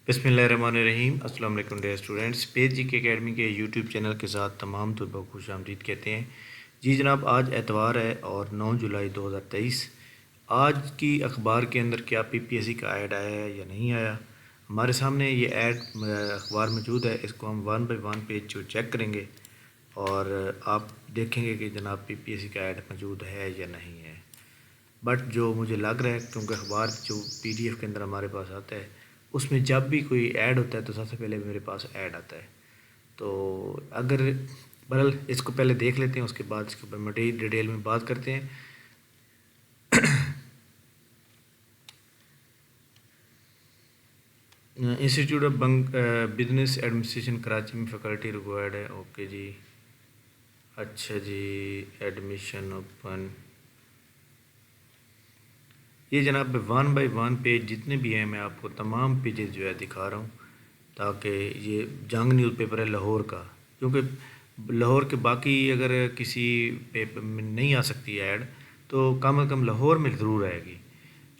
बिस्मिल्लाहिर्रहमानिर्रहीम। अस्सलाम वालेकुम डियर स्टूडेंट्स। पेज जी के एकेडमी के यूट्यूब चैनल के साथ तमाम तलबा को खुश आमदीद कहते हैं। जी जनाब, आज एतवार है और 9 जुलाई 2023। आज की अखबार के अंदर क्या पीपीएससी का ऐड आया है या नहीं आया, हमारे सामने ये ऐड अखबार मौजूद है। इसको हम वन बाई वन पेज को चेक करेंगे और आप देखेंगे कि जनाब पीपीएससी का ऐड मौजूद है या नहीं है। बट जो मुझे लग रहा है, क्योंकि अखबार जो पीडीएफ के अंदर हमारे पास आता है उसमें जब भी कोई ऐड होता है तो सबसे पहले मेरे पास ऐड आता है। तो अगर बहरहाल इसको पहले देख लेते हैं, उसके बाद इसके ऊपर डिटेल में बात करते हैं। Institute of business administration Karachi में फैकल्टी रिक्वायर्ड है। ओके जी, अच्छा जी, एडमिशन ओपन। ये जनाब वन बाई वन पेज जितने भी हैं मैं आपको तमाम पेजेस जो है दिखा रहा हूँ, ताकि ये जंग न्यूज़ पेपर है लाहौर का, क्योंकि लाहौर के बाकी अगर किसी पेपर में नहीं आ सकती ऐड तो कम से कम लाहौर में ज़रूर आएगी।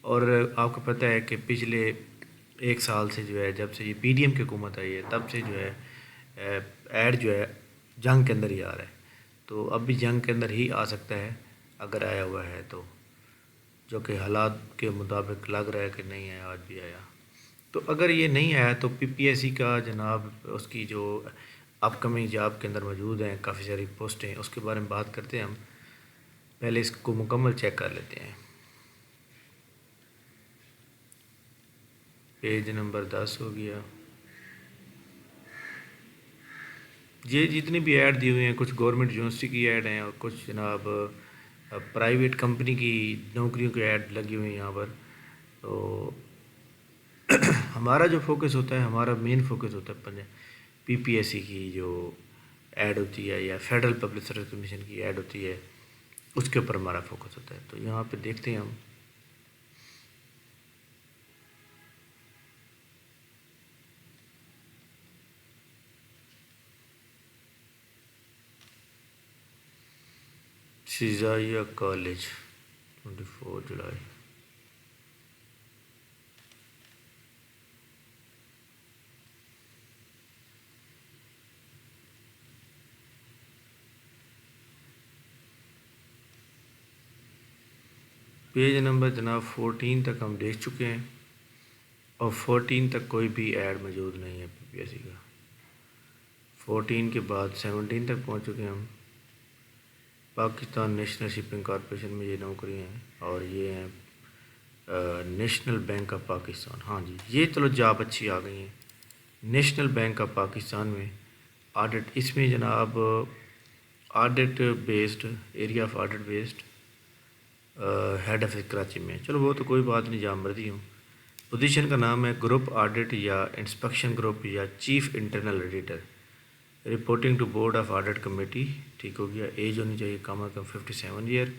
और आपको पता है कि पिछले एक साल से जो है, जब से ये पीडीएम की हुकूमत आई है, तब से जो है ऐड जो है जंग के अंदर ही आ रहा है। तो अब भी जंग के अंदर ही आ सकता है अगर आया हुआ है तो, जो कि हालात के मुताबिक लग रहा है कि नहीं है, आज भी आया। तो अगर ये नहीं आया तो पीपीएससी का जनाब उसकी जो अपकमिंग जॉब के अंदर मौजूद हैं काफ़ी सारी पोस्टें, उसके बारे में बात करते हैं हम। पहले इसको मुकम्मल चेक कर लेते हैं। पेज नंबर 10 हो गया। ये जितनी भी ऐड दी हुई हैं, कुछ गवर्नमेंट यूनिवर्सिटी की ऐड हैं और कुछ जनाब प्राइवेट कंपनी की नौकरियों की ऐड लगी हुई हैं यहाँ पर। तो हमारा जो फोकस होता है, हमारा मेन फोकस होता है पीपीएससी की जो ऐड होती है या फेडरल पब्लिक सर्विस कमीशन की ऐड होती है, उसके ऊपर हमारा फोकस होता है। तो यहाँ पे देखते हैं हम। शिजाइया कॉलेज 24 जुलाई। पेज नंबर जनाब 14 तक हम देख चुके हैं और 14 तक कोई भी ऐड मौजूद नहीं है पीपीएससी का। 14 के बाद 17 तक पहुंच चुके हैं हम। पाकिस्तान नेशनल शिपिंग कॉरपोरेशन में ये नौकरी हैं और ये हैं नेशनल बैंक ऑफ पाकिस्तान। हाँ जी, ये चलो जॉब अच्छी आ गई है। नेशनल बैंक ऑफ पाकिस्तान में ऑडिट, इसमें जनाब audit based, area of audit based, head office Karachi में। चलो वो तो कोई बात नहीं, जहाँ मर्जी हूँ। पोजीशन का नाम है ग्रुप ऑडिट या इंस्पेक्शन ग्रुप या chief internal auditor, reporting to board of audit committee. ठीक हो गया। एज होनी चाहिए कम से कम 57 ईयर।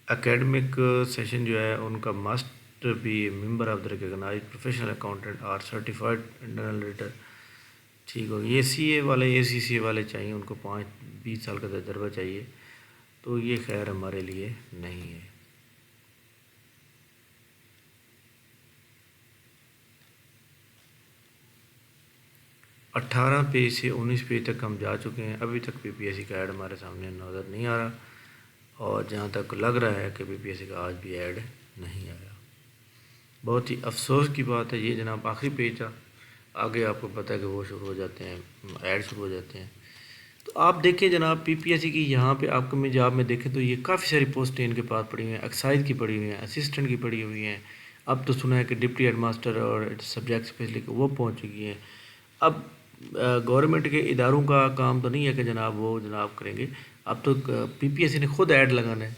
एकेडमिक सेशन जो है उनका must be member of the recognised professional accountant और सर्टिफाइड इंटरनल ऑडिटर। ठीक हो गया। ये सीए वाले, एसीसीए वाले चाहिए, उनको 5-20 साल का तजर्बा चाहिए। तो ये खैर हमारे लिए नहीं है। अट्ठारह पेज से 19 पेज तक हम जा चुके हैं। अभी तक पीपीएससी का ऐड हमारे सामने नज़र नहीं आ रहा और जहाँ तक लग रहा है कि पीपीएससी का आज भी ऐड नहीं आया। बहुत ही अफसोस की बात है। ये जनाब आखिरी पेज था, आगे आपको पता है कि वो शुरू हो जाते हैं, ऐड शुरू हो जाते हैं। तो आप देखें जनाब पीपीएससी की यहाँ पे आपको में जॉब में देखें तो ये काफ़ी सारी पोस्टें इनके पास पड़ी हुई हैं। एक्साइज की पड़ी हुई हैं, असिस्टेंट की पड़ी हुई हैं। अब तो सुना है कि डिप्टी हेडमास्टर और सब्जेक्ट स्पेशलिस्ट वो पहुँच चुकी हैं। अब गवर्नमेंट के इदारों का काम तो नहीं है कि जनाब वो जनाब करेंगे, अब तो पीपीएससी ने खुद ऐड लगाना है।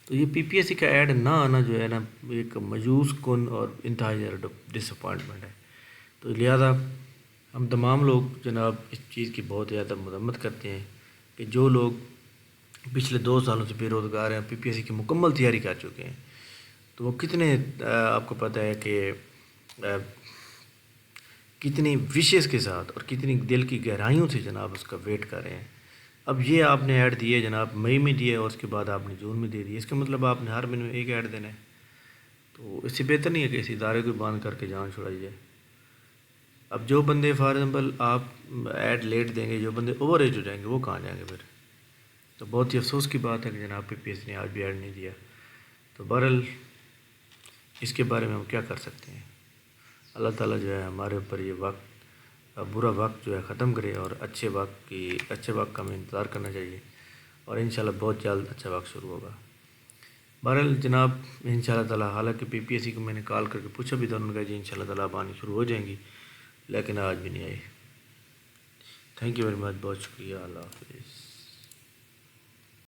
तो ये पीपीएससी का ऐड ना आना जो है ना, एक मायूस कुन और इंतहाई ज़्यादा डिसअपॉइंटमेंट है। तो लिहाजा हम तमाम लोग जनाब इस चीज़ की बहुत ज़्यादा मरम्मत करते हैं कि जो लोग पिछले 2 सालों से बेरोज़गार हैं, पीपीएससी की मुकम्मल तैयारी कर चुके हैं, तो वो कितने आपको पता है कि कितनी विशेष के साथ और कितनी दिल की गहराइयों से जनाब उसका वेट कर रहे हैं। अब ये आपने ऐड दिए जनाब मई में दिए और उसके बाद आपने जून में दे दिए, इसका मतलब आपने हर महीने में एक ऐड देना है। तो इससे बेहतर नहीं है कि इस इदारे को बंद करके जान छुड़ाई जाए। اب جو بندے فار ایگزامپل آپ ایڈ لیٹ دیں گے، جو بندے اوور ایج ہو جائیں گے وہ کہاں جائیں گے پھر؟ تو بہت ہی افسوس کی بات ہے کہ جناب پی پی ایس نے آج بھی ایڈ نہیں دیا. تو بہرحال اس کے بارے میں ہم کیا کر سکتے ہیں؟ اللہ تعالیٰ جو ہے ہمارے اوپر یہ وقت برا وقت جو ہے ختم کرے، اور اچھے وقت کا ہمیں انتظار کرنا چاہیے، اور انشاءاللہ بہت جلد اچھا وقت شروع ہوگا. بہرحال جناب انشاءاللہ تعالیٰ، حالانکہ پی پی ایس سی کو میں نے کال کر کے پوچھا بھی تھا، انہوں نے کہا جی انشاءاللہ تعالیٰ اب آنی شروع ہو جائیں گی، لیکن آج بھی نہیں آئی. تھینک یو ویری مچ، بہت شکریہ، اللہ حافظ.